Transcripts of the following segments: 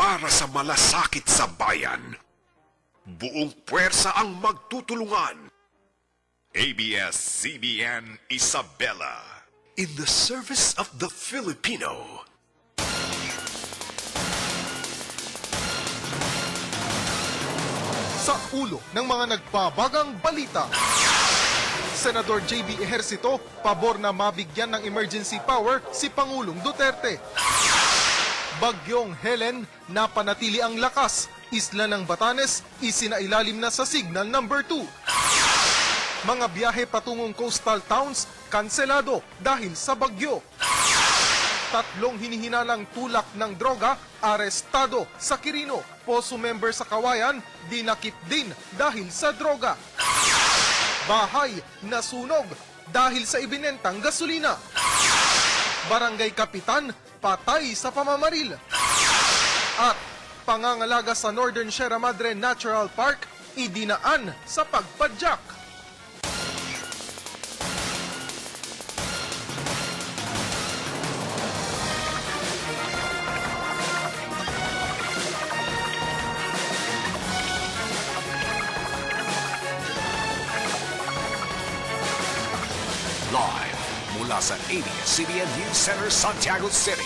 para sa malasakit sa bayan. Buong puwersa ang magtutulungan. ABS-CBN Isabela. In the service of the Filipino. Sa ulo ng mga nagbabagang balita, Senador JB Ejercito, pabor na mabigyan ng emergency power si Pangulong Duterte. Bagyong Helen, napanatili ang lakas. Isla ng Batanes, isinailalim na sa signal number 2. Mga biyahe patungong coastal towns, kanselado dahil sa bagyo. 3 hinihinalang tulak ng droga, arestado sa Quirino. Poso member sa Kawayan, dinakip din dahil sa droga. Bahay nasunog dahil sa ibinentang gasolina. Barangay Kapitan, patay sa pamamaril. At pangangalaga sa Northern Sierra Madre Natural Park, idinaan sa pagpadyak. Live mula sa ABS-CBN News Center, Santiago City.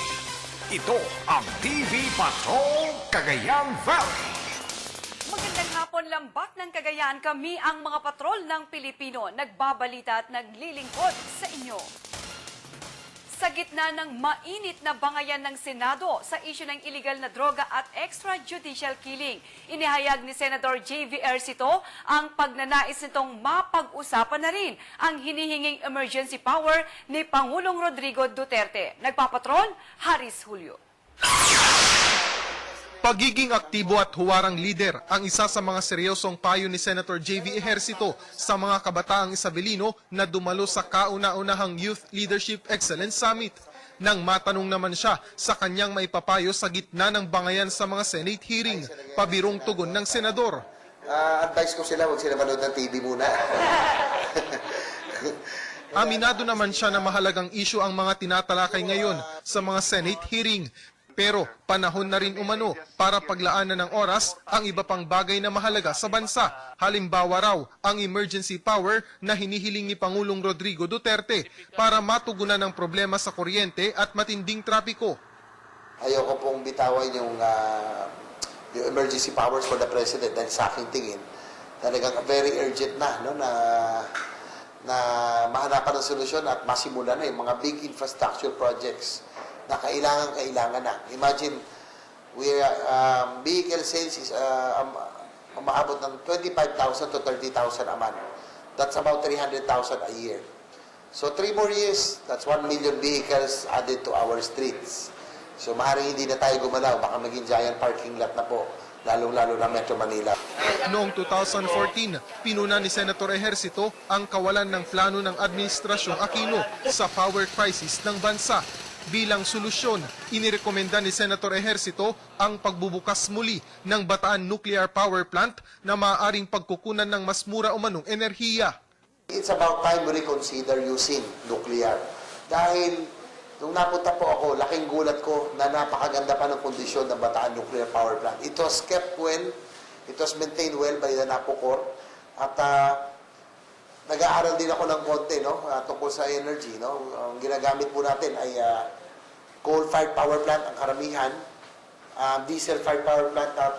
Ito ang TV Patrol Cagayan Valley. Magandang hapon, lambak ng Cagayan. Kami ang mga patrol ng Pilipino, nagbabalita at naglilingkod sa inyo. Sa gitna ng mainit na bangayan ng Senado sa isyu ng illegal na droga at extrajudicial killing, inihayag ni Senator J.V. Ejercito ang pagnanais nitong mapag-usapan na rin ang hinihinging emergency power ni Pangulong Rodrigo Duterte. Nagpapatrol, Haris Julio. Pagiging aktibo at huwarang lider ang isa sa mga seryosong payo ni Senator J.V. Ejercito sa mga kabataang Isabelino na dumalo sa kauna-unahang Youth Leadership Excellence Summit. Nang matanong naman siya sa kanyang maipapayo sa gitna ng bangayan sa mga Senate hearing, pabirong tugon ng Senador. Advice ko sila, huwag sila manood ng TV muna. Aminado naman siya na mahalagang issue ang mga tinatalakay ngayon sa mga Senate hearing. Pero panahon na rin umano para paglaanan ng oras ang iba pang bagay na mahalaga sa bansa. Halimbawa raw ang emergency power na hinihiling ni Pangulong Rodrigo Duterte para matugunan ang problema sa kuryente at matinding trapiko. Ayoko pong bitawan yung emergency powers for the President dahil sa aking tingin talagang very urgent na, no, na mahanapan ng solusyon at masimulan na yung mga big infrastructure projects na kailangan na. Imagine, vehicle sales is umaabot ng 25,000 to 30,000 a month. That's about 300,000 a year. So 3 more years, that's 1 million vehicles added to our streets. So maaaring hindi na tayo gumalaw, baka maging giant parking lot na po, lalong-lalo na Metro Manila. Noong 2014, pinuna ni Senator Ejercito ang kawalan ng plano ng Administrasyong Aquino sa power crisis ng bansa. Bilang solusyon, inirekomenda ni Senator Ejercito ang pagbubukas muli ng Bataan Nuclear Power Plant na maaaring pagkukunan ng mas mura umanong enerhiya. It's about time we reconsider using nuclear. Dahil nung napunta po ako, laking gulat ko na napakaganda pa ng kondisyon ng Bataan Nuclear Power Plant. It was kept well, it was maintained well by the NAPOCOR, at nag-aaral din ako ng konti, no, tungkol sa energy. No? Ang ginagamit po natin ay coal-fired power plant, ang karamihan, diesel-fired power plant at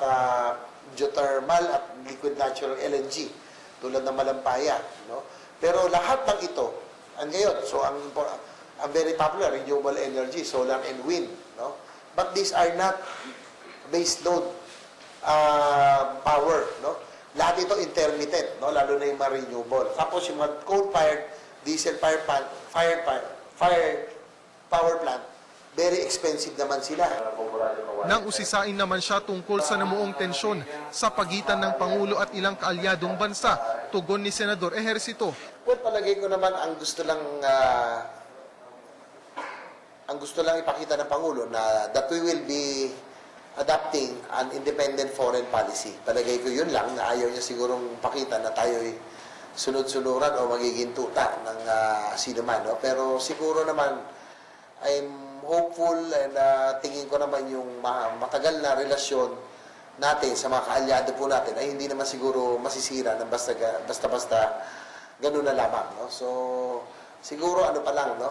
geothermal at liquid natural LNG, tulad ng Malampaya. No? Pero lahat ng ito, ngayon, so ang very popular, renewable energy, solar and wind. No? But these are not base load power. No? Lahat ito intermittent, no? Lalo na yung mga renewable. Tapos yung mga coal-fired, diesel-fired power plant, very expensive naman sila. Nang usisain naman siya tungkol sa namuong tensyon sa pagitan ng Pangulo at ilang kaalyadong bansa, tugon ni Senador Ejercito. Well, palagay ko naman ang gusto lang ipakita ng Pangulo na that we will be adapting an independent foreign policy. Palagay ko yun lang, na ayaw niya sigurong pakita na tayo'y sunod-sunuran o magiging tuta ng sino man. No? Pero siguro naman, I'm hopeful and tingin ko naman yung matagal na relasyon natin sa mga kaalyado po natin ay hindi naman siguro masisira ng basta-basta ganun na lamang. No? So, siguro ano pa lang, no?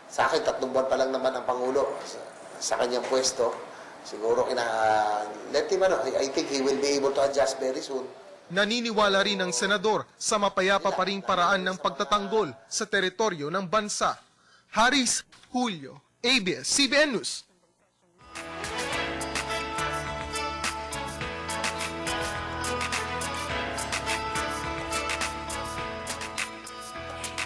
Sa akin, 3 buwan pa lang naman ang Pangulo sa kanyang pwesto. Siguro, let him, I think he will be able to adjust very soon. Naniniwala rin ang senador sa mapayapa pa ring paraan ng pagtatanggol sa teritoryo ng bansa. Haris Julio, ABS-CBN News.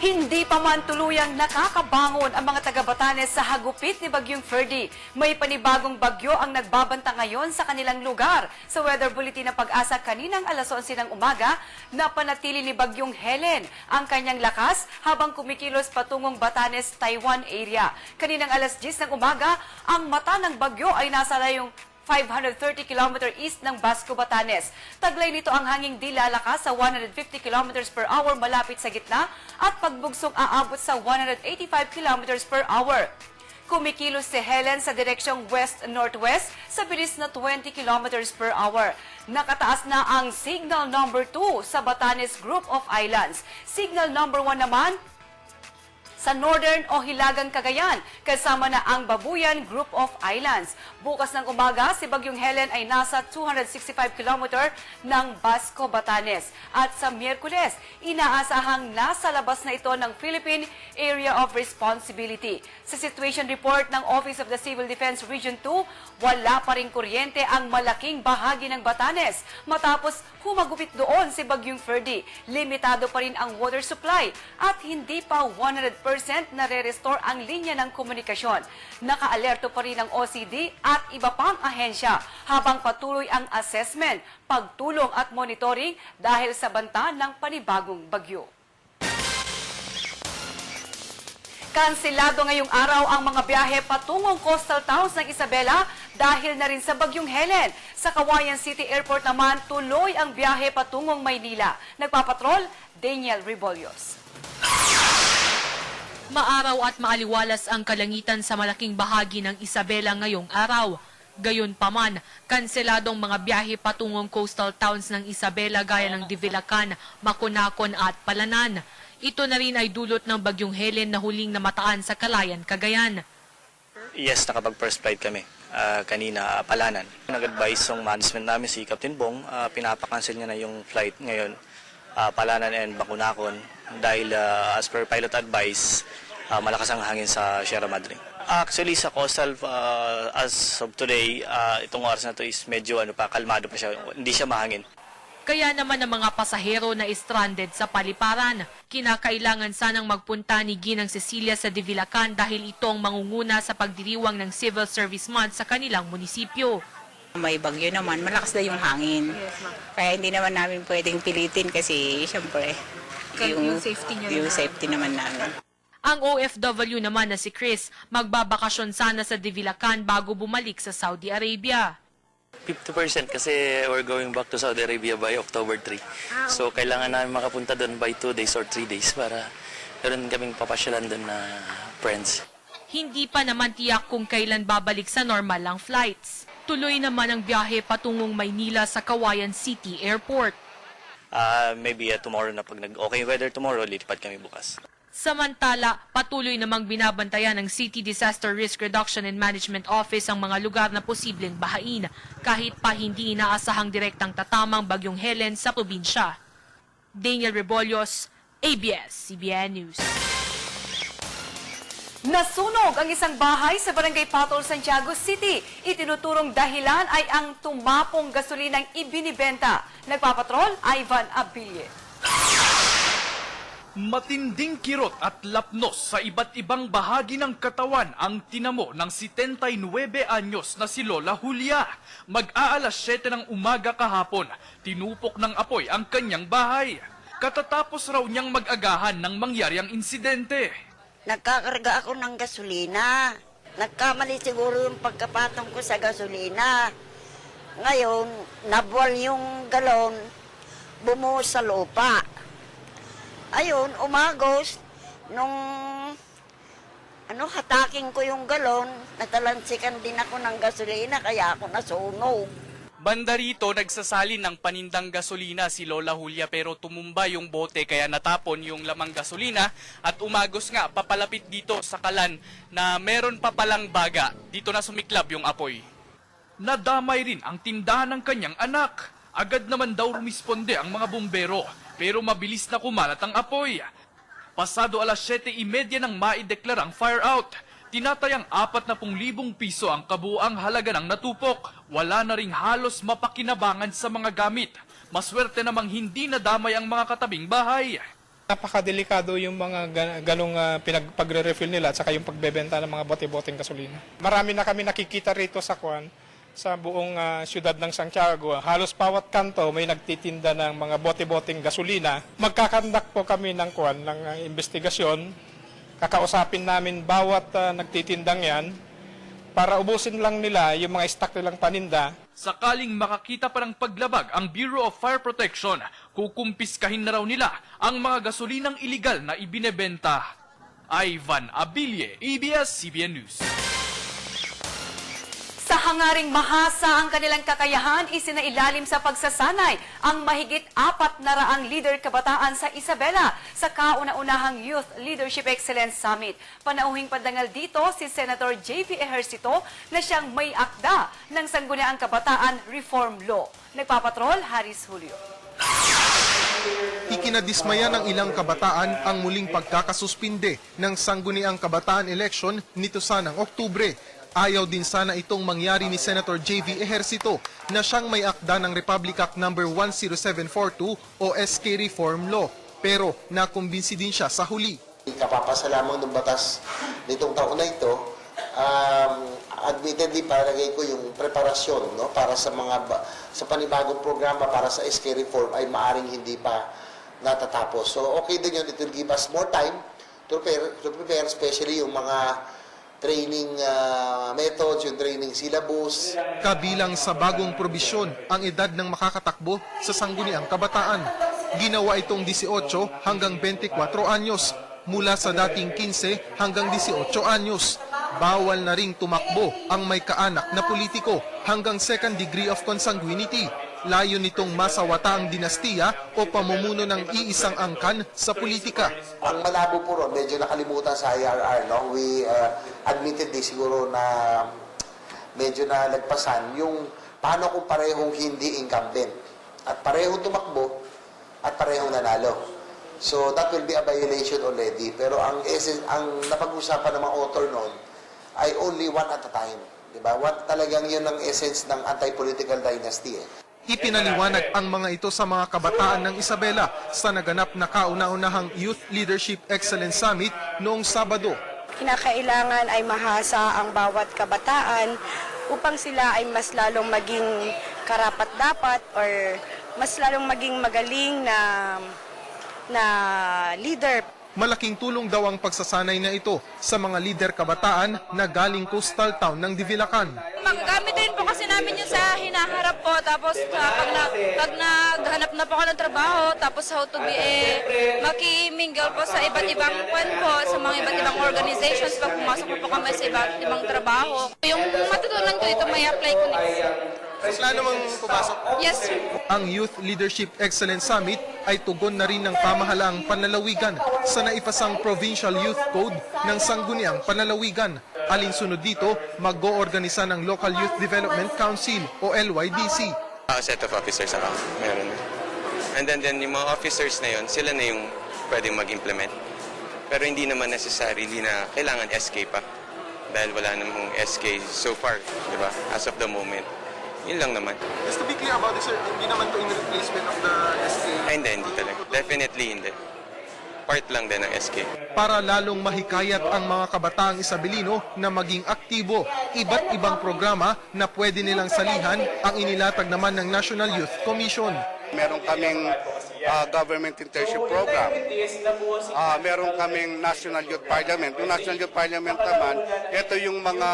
Hindi pa man tuluyang nakakabangon ang mga taga-Batanes sa hagupit ni Bagyong Ferdy. May panibagong bagyo ang nagbabanta ngayon sa kanilang lugar. Sa weather bulletin ng Pag-asa kaninang alas 11 ng umaga, napanatili ni Bagyong Helen ang kanyang lakas habang kumikilos patungong Batanes, Taiwan area. Kaninang alas 10 ng umaga, ang mata ng bagyo ay nasa layong 530 km east ng Basco, Batanes. Taglay nito ang hanging di lalakas sa 150 km per hour malapit sa gitna at pagbugsong aabot sa 185 km per hour. Kumikilos si Helen sa direksyong west-northwest sa bilis na 20 km per hour. Nakataas na ang signal number 2 sa Batanes Group of Islands. Signal number 1 naman sa Northern o Hilagang Cagayan, kasama na ang Babuyan Group of Islands. Bukas ng umaga, si Bagyong Helen ay nasa 265 km ng Basco, Batanes. At sa Miyerkules, inaasahang nasa labas na ito ng Philippine Area of Responsibility. Sa situation report ng Office of the Civil Defense Region 2, wala pa rin kuryente ang malaking bahagi ng Batanes. Matapos humagupit doon si Bagyong Ferdy, limitado pa rin ang water supply at hindi pa 100% nare-restore ang linya ng komunikasyon. Naka-alerto pa rin ang OCD at iba pang ahensya habang patuloy ang assessment, pagtulong at monitoring dahil sa banta ng panibagong bagyo. Kanselado ngayong araw ang mga biyahe patungong coastal towns ng Isabela dahil na rin sa Bagyong Helen. Sa Kawayan City Airport naman, tuloy ang biyahe patungong Maynila. Nagpapatrol, Daniel Rebollos. Maaraw at maaliwalas ang kalangitan sa malaking bahagi ng Isabela ngayong araw. Gayunpaman, kanseladong mga biyahe patungong coastal towns ng Isabela gaya ng Divilacan, Makunakon at Palanan. Ito na rin ay dulot ng Bagyong Helen na huling namataan sa Calayan, Cagayan. Yes, nakapag-first flight kami kanina, Palanan. Nag-advise yung management namin, si Captain Bong, pinapakancel niya na yung flight ngayon, Palanan and Makunakon, dahil as per pilot advice, malakas ang hangin sa Sierra Madre. Actually, sa coastal, as of today, itong oras na to is medyo kalmado pa siya, hindi siya mahangin. Kaya naman ang mga pasahero na stranded sa paliparan, kinakailangan sanang magpunta ni Ginang Cecilia sa Divilacan dahil ito ang mangunguna sa pagdiriwang ng Civil Service Month sa kanilang munisipyo. May bagyo naman, malakas na yung hangin. Kaya hindi naman namin pwedeng pilitin kasi siyempre yung safety naman namin. Ang OFW naman na si Chris, magbabakasyon sana sa Divilacan bago bumalik sa Saudi Arabia. 50% kasi we're going back to Saudi Arabia by October 3. So, kailangan namin makapunta doon by 2 days or 3 days para meron kaming papasyalan doon na friends. Hindi pa naman tiyak kung kailan babalik sa normal ang flights. Tuloy naman ang biyahe patungong Maynila sa Kawayan City Airport. Maybe tomorrow na pag nag-okay weather tomorrow, lilipat kami bukas. Samantala, patuloy namang binabantayan ng City Disaster Risk Reduction and Management Office ang mga lugar na posibleng bahain, kahit pa hindi inaasahang direktang tatamang Bagyong Helen sa probinsya. Daniel Rebollos, ABS-CBN News. Nasunog ang isang bahay sa Barangay Patol, Santiago City. Itinuturong dahilan ay ang tumapong gasolinang ibinibenta. Nagpapatrol, Ivan Abilie. Matinding kirot at lapnos sa iba't ibang bahagi ng katawan ang tinamo ng 79 anyos na si Lola Julia. Mag-aalas 7 ng umaga kahapon, tinupok ng apoy ang kanyang bahay. Katatapos raw niyang mag-agahan ng mangyari ang insidente. Nagkakarga ako ng gasolina. Nagkamali siguro yung pagkapatong ko sa gasolina. Ngayon, nabuwal yung galon, bumuhos sa lupa. Ayun, umagos, nung hataking ko yung galon, natalansikan din ako ng gasolina, kaya ako nasunog. Banda rito, nagsasalin ng panindang gasolina si Lola Julia pero tumumba yung bote kaya natapon yung lamang gasolina at umagos nga papalapit dito sa kalan na meron pa palang baga. Dito na sumiklab yung apoy. Nadamay rin ang tindahan ng kanyang anak. Agad naman daw rumisponde ang mga bumbero pero mabilis na kumalat ang apoy. Pasado alas 7:30 nang maideklarang fire out. Tinatayang 40,000 piso ang kabuang halaga ng natupok. Wala na ring halos mapakinabangan sa mga gamit. Maswerte namang hindi nadamay ang mga katabing bahay. Napakadelikado yung mga ganong pagre-refill nila at saka yung pagbebenta ng mga bote-boteng gasolina. Marami na kami nakikita rito sa sa buong siyudad ng Santiago. Halos bawat kanto may nagtitinda ng mga bote-boteng gasolina. Magkakandak po kami ng investigasyon. Kakausapin namin bawat nagtitindang yan para ubusin lang nila yung mga stock nilang paninda. Sakaling makakita pa ng paglabag ang Bureau of Fire Protection, kukumpiskahin na raw nila ang mga gasolinang iligal na ibinebenta. Ivan Abilie, ABS-CBN News. Sa hangaring mahasa ang kanilang kakayahan, isinailalim sa pagsasanay ang mahigit 400 leader kabataan sa Isabela sa kauna-unahang Youth Leadership Excellence Summit. Panauhing padangal dito si Senator JB Ejercito na siyang may akda ng Sangguniang Kabataan Reform Law. Nagpapatrol, Haris Julio. Ikinadismaya ng ilang kabataan ang muling pagkakasuspinde ng Sangguniang Kabataan Election nito sanang Oktubre. Ayaw din sana itong mangyari ni Senator JV Ejercito na siyang may akda ng Republic Act No. 10742 o SK Reform Law. Pero nakumbinsi din siya sa huli. Kapapasalamang ng batas nitong taon na ito, admittedly palagay ko yung preparasyon para sa panibagong programa para sa SK Reform ay maaring hindi pa natatapos. So okay din yun, it will give us more time to prepare especially yung mga training methods, yung training syllabus. Kabilang sa bagong probisyon ang edad ng makakatakbo sa Sangguniang Kabataan. Ginawa itong 18 hanggang 24 anyos, mula sa dating 15 hanggang 18 anyos. Bawal na ring tumakbo ang may kaanak na politiko hanggang second degree of consanguinity. Layo nitong masawata ang dinastiya o pamumuno ng iisang angkan sa politika. Ang malabo po ron, medyo nakalimutan sa IRR, we admittedly siguro na medyo nalagpasan yung paano kung parehong hindi incumbent at parehong tumakbo at parehong nanalo. So that will be a violation already. Pero ang napag-usapan ng mga author noon ay only one at a time. Diba? Talagang yun ang essence ng anti-political dynasty. Ipinaliwanag ang mga ito sa mga kabataan ng Isabela sa naganap na kauna-unahang Youth Leadership Excellence Summit noong Sabado. Kinakailangan ay mahasa ang bawat kabataan upang sila ay mas lalong maging karapat-dapat or mas lalong maging magaling na leader. Malaking tulong daw ang pagsasanay na ito sa mga lider kabataan na galing coastal town ng Divilacan. Magagamit din po kasi namin yung sa hinaharap po, tapos pag naghanap na po ako ng trabaho, tapos how to be makimingle po sa iba't ibang po, sa mga iba't ibang organizations pag pumasok po kami sa iba't ibang trabaho. Yung matutunan ko dito, may apply ko next. Plano mong pumasok? Yes. Ang Youth Leadership Excellence Summit ay tugon na rin ng pamahalaang panlalawigan sa naipasang Provincial Youth Code ng Sangguniang Panlalawigan. Alinsunod dito, mag-o-organisa ng Local Youth Development Council o LYDC. A set of officers ako, meron. And then yung mga officers na yun, sila na yung pwedeng mag-implement. Pero hindi naman necessarily na kailangan SK pa. Dahil wala namang SK so far, di ba? As of the moment. Yun lang naman. Just to be clear about this, sir, hindi naman to in replacement of the SK? Ay, hindi talaga. Definitely hindi. Part lang din ng SK. Para lalong mahikayat ang mga kabataang Isabelino na maging aktibo, iba't ibang programa na pwede nilang salihan ang inilatag naman ng National Youth Commission. Meron kaming government internship program. Meron kaming National Youth Parliament. Yung National Youth Parliament naman, ito yung mga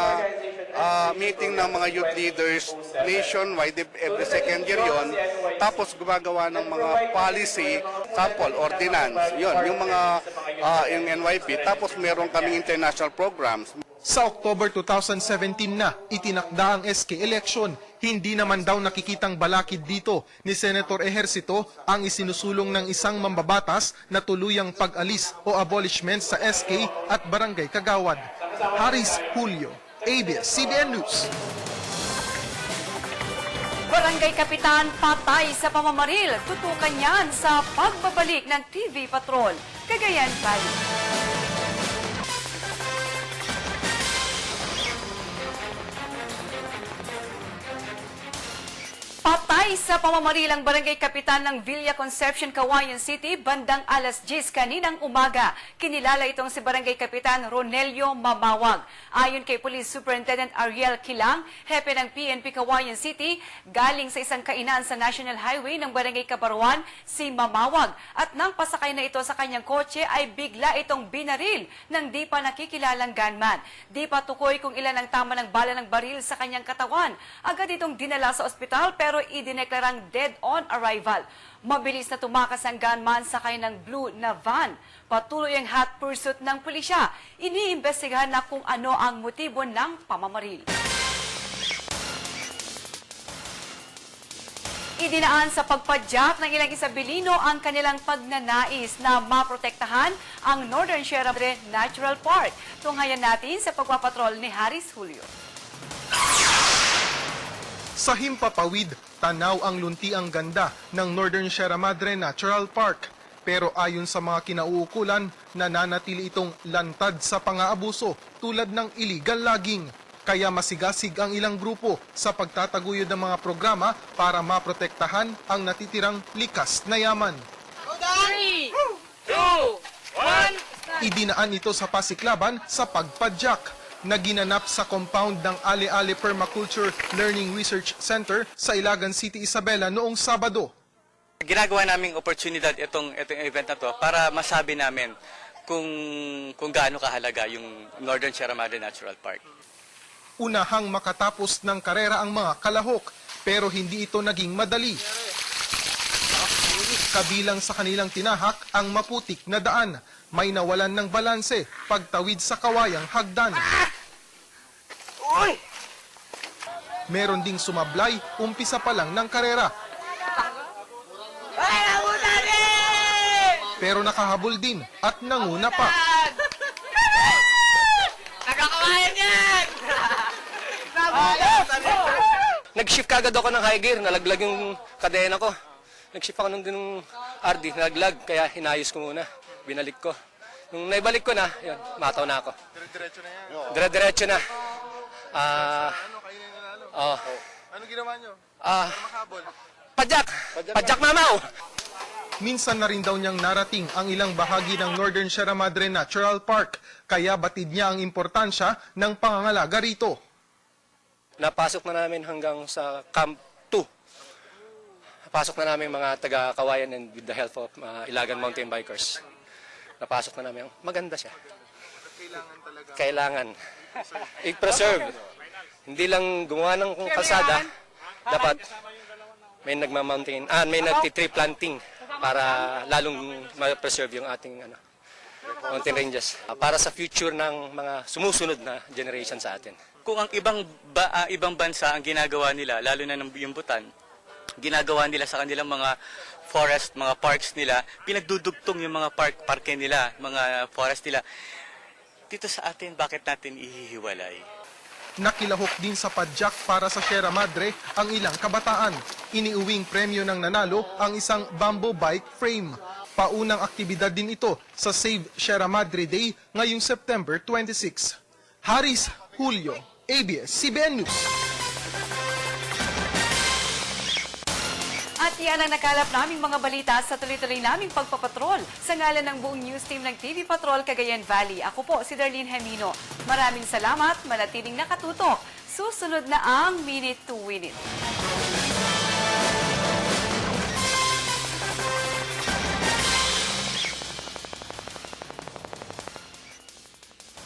meeting ng mga youth leaders nationwide, every second year yon. Tapos gumagawa ng mga policy, sample, ordinance. Yun, yung mga in NYP, tapos meron kaming international programs. Sa October 2017 na itinakda ang SK election, hindi naman daw nakikitang balakid dito ni Senator Ejercito ang isinusulong ng isang mambabatas na tuluyang pag-alis o abolishment sa SK at Barangay Kagawad. Haris Julio, ABS-CBN News. Barangay Kapitan patay sa pamamaril. Tutukan yan sa pagbabalik ng TV Patrol, Cagayan Valley. Patay sa pamamaril ang barangay kapitan ng Villa Concepcion, Cauayan City, bandang alas 10 kaninang umaga. Kinilala itong si barangay kapitan Ronelio Mamawag. Ayon kay Police Superintendent Ariel Kilang, hepe ng PNP Cauayan City, galing sa isang kainan sa National Highway ng barangay Kabaruan, si Mamawag. At nang pasakay na ito sa kanyang kotse ay bigla itong binaril ng di pa nakikilalang gunman. Di pa tukoy kung ilan ang tama ng bala ng baril sa kanyang katawan. Agad itong dinala sa ospital pero idineklarang dead on arrival. Mabilis na tumakas ang gunman sakay ng blue na van. Patuloy ang hot pursuit ng pulisya. Iniimbestigahan na kung ano ang motibo ng pamamaril. Idinaan sa pagpadyak ng ilang Isabelino ang kanilang pagnanais na maprotektahan ang Northern Sierra Madre Natural Park. Tunghayan natin sa pagpapatrol ni Haris Julio. Sa Himpapawid, tanaw ang luntiang ganda ng Northern Sierra Madre Natural Park. Pero ayon sa mga kinauukulan, nananatili itong lantad sa pang-aabuso tulad ng illegal logging. Kaya masigasig ang ilang grupo sa pagtataguyod ng mga programa para maprotektahan ang natitirang likas na yaman. 3, 2, 1. Idinaan ito sa pasiklaban sa pagpadyak na ginanap sa compound ng Ale-Ale Permaculture Learning Research Center sa Ilagan City, Isabela noong Sabado. Ginagawa naming oportunidad itong event na to para masabi namin kung gaano kahalaga yung Northern Sierra Madre Natural Park. Unahang makatapos ng karera ang mga kalahok, pero hindi ito naging madali. Kabilang sa kanilang tinahak ang maputik na daan. May nawalan ng balanse pagtawid sa kawayang hagdan. Meron ding sumablay umpisa pa lang ng karera. Pero nakahabol din at nanguna pa. Nakakawayan yan! Nag-shift kagad ako ng high gear, nalaglag yung kadena ko. Nag-shift ako ng RD, nalaglag, kaya hinayos ko muna. Binalik ko. Nung naibalik ko na, yun, mataw na ako. Dire-diretso na yan? Dire-diretso na. Ano kayo na nanalo? Ano ginawa nyo? Para makahabol? Padyak! Padyak mamaw! Minsan na rin daw niyang narating ang ilang bahagi ng Northern Sierra Madre Natural Park, kaya batid niya ang importansya ng pangangalaga rito. Napasok na namin hanggang sa Camp 2. Napasok na namin mga taga-Kawayan and with the help of Ilagan Mountain Bikers. Napasok na namin. Maganda siya. Kailangan. I-preserve. Hindi lang gumawa ng kalsada. Dapat may may nagti-tree planting para lalong ma-preserve yung ating mountain ranges. Para sa future ng mga sumusunod na generation sa atin. Kung ang ibang bansa ang ginagawa nila, lalo na yung Bhutan, ginagawa nila sa kanilang mga forest, mga parks nila, pinagdudugtong yung mga parke nila, mga forest nila. Dito sa atin, bakit natin ihihiwalay? Nakilahok din sa padyak para sa Sierra Madre ang ilang kabataan. Iniuwing premyo ng nanalo ang isang bamboo bike frame. Paunang aktibidad din ito sa Save Sierra Madre Day ngayong September 26. Haris Julio, ABS-CBN News. At yan ang nakalap naming mga balita sa tuloy-tuloy naming pagpapatrol. Sa ngalan ng buong news team ng TV Patrol Cagayan Valley, ako po si Darlene Hemino. Maraming salamat, manatiling nakatutok. Susunod na ang Minute to Win It.